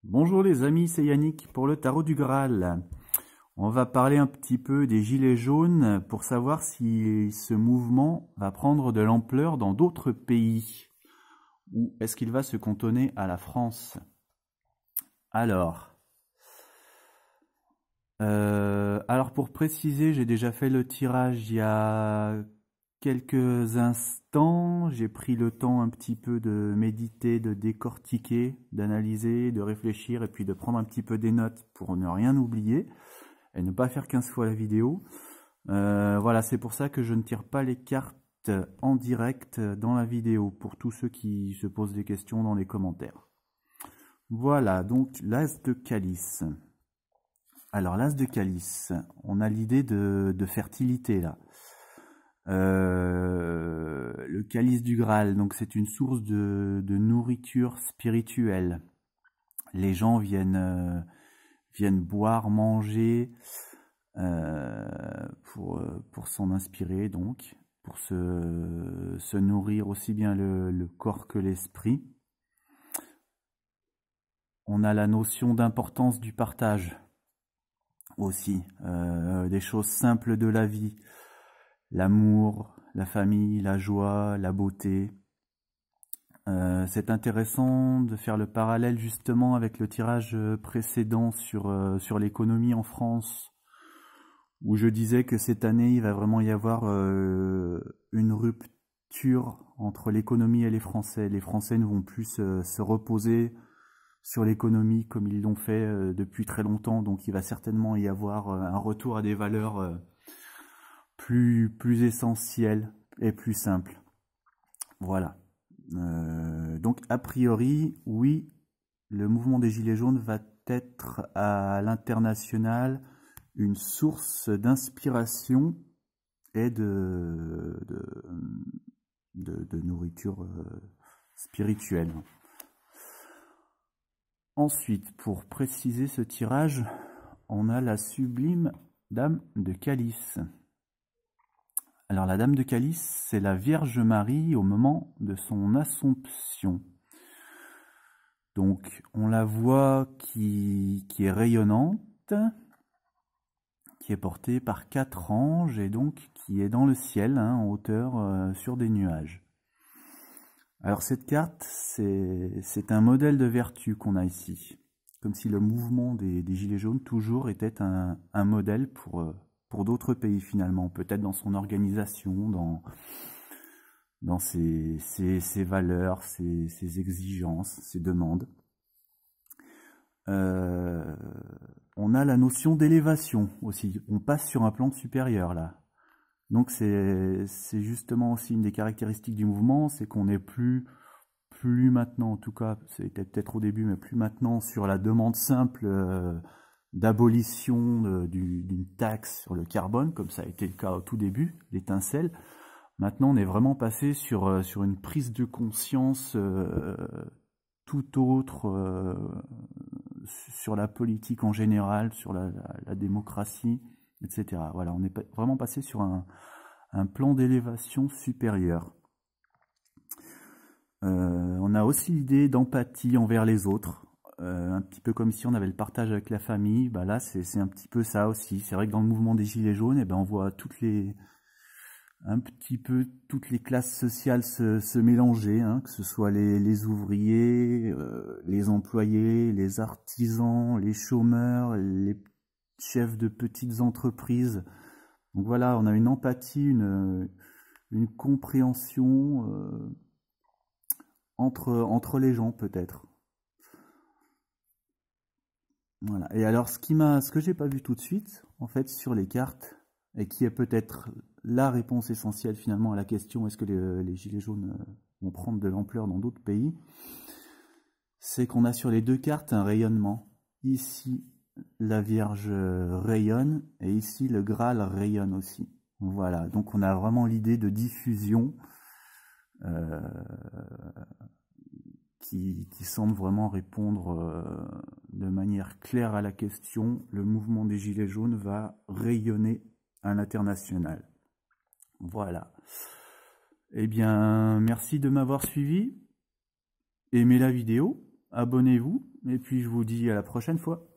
Bonjour les amis, c'est Yannick pour le tarot du Graal. On va parler un petit peu des gilets jaunes pour savoir si ce mouvement va prendre de l'ampleur dans d'autres pays ou est-ce qu'il va se cantonner à la France. Alors pour préciser, j'ai déjà fait le tirage il y a quelques instants. J'ai pris le temps un petit peu de méditer, de décortiquer, d'analyser, de réfléchir et puis de prendre un petit peu des notes pour ne rien oublier et ne pas faire 15 fois la vidéo. Voilà, c'est pour ça que je ne tire pas les cartes en direct dans la vidéo pour tous ceux qui se posent des questions dans les commentaires. Voilà, donc l'as de calice. Alors l'as de calice, on a l'idée de fertilité là. Le calice du Graal, donc c'est une source de nourriture spirituelle. Les gens viennent boire, manger pour s'en inspirer, donc pour se nourrir aussi bien le corps que l'esprit. On a la notion d'importance du partage aussi, des choses simples de la vie. L'amour, la famille, la joie, la beauté. C'est intéressant de faire le parallèle justement avec le tirage précédent sur l'économie en France, où je disais que cette année, il va vraiment y avoir une rupture entre l'économie et les Français. Les Français ne vont plus se reposer sur l'économie comme ils l'ont fait depuis très longtemps, donc il va certainement y avoir un retour à des valeurs plus essentielles et plus simples. Voilà. Donc a priori, oui, le mouvement des Gilets jaunes va être à l'international une source d'inspiration et de nourriture spirituelle. Ensuite, pour préciser ce tirage, on a la sublime Dame de Calice. Alors la Dame de Calice, c'est la Vierge Marie au moment de son Assomption. Donc on la voit qui est rayonnante, qui est portée par 4 anges et donc qui est dans le ciel, en hauteur sur des nuages. Alors cette carte, c'est un modèle de vertu qu'on a ici. Comme si le mouvement des Gilets jaunes toujours était un modèle pour d'autres pays finalement. Peut-être dans son organisation, dans ses valeurs, ses exigences, ses demandes. On a la notion d'élévation aussi. On passe sur un plan supérieur là. Donc c'est justement aussi une des caractéristiques du mouvement, c'est qu'on n'est plus maintenant, en tout cas, c'était peut-être au début, mais plus maintenant sur la demande simple d'abolition d'une taxe sur le carbone, comme ça a été le cas au tout début, l'étincelle. Maintenant, on est vraiment passé sur une prise de conscience tout autre, sur la politique en général, sur la démocratie, etc. Voilà, on est vraiment passé sur un plan d'élévation supérieur. On a aussi l'idée d'empathie envers les autres, un petit peu comme si on avait le partage avec la famille. Bah là, c'est un petit peu ça aussi. C'est vrai que dans le mouvement des Gilets jaunes, on voit un petit peu toutes les classes sociales se mélanger, que ce soit les ouvriers, les employés, les artisans, les chômeurs, les chefs de petites entreprises. Donc voilà, on a une empathie, une compréhension entre les gens peut-être. Voilà. Et alors ce que j'ai pas vu tout de suite, en fait, sur les cartes, et qui est peut-être la réponse essentielle finalement à la question est-ce que les Gilets jaunes vont prendre de l'ampleur dans d'autres pays, c'est qu'on a sur les deux cartes un rayonnement. Ici, la Vierge rayonne, et ici, le Graal rayonne aussi. Voilà, donc on a vraiment l'idée de diffusion qui semble vraiment répondre de manière claire à la question. Le mouvement des Gilets jaunes va rayonner à l'international. Voilà. Eh bien, merci de m'avoir suivi. Aimez la vidéo. abonnez-vous, et puis je vous dis à la prochaine fois.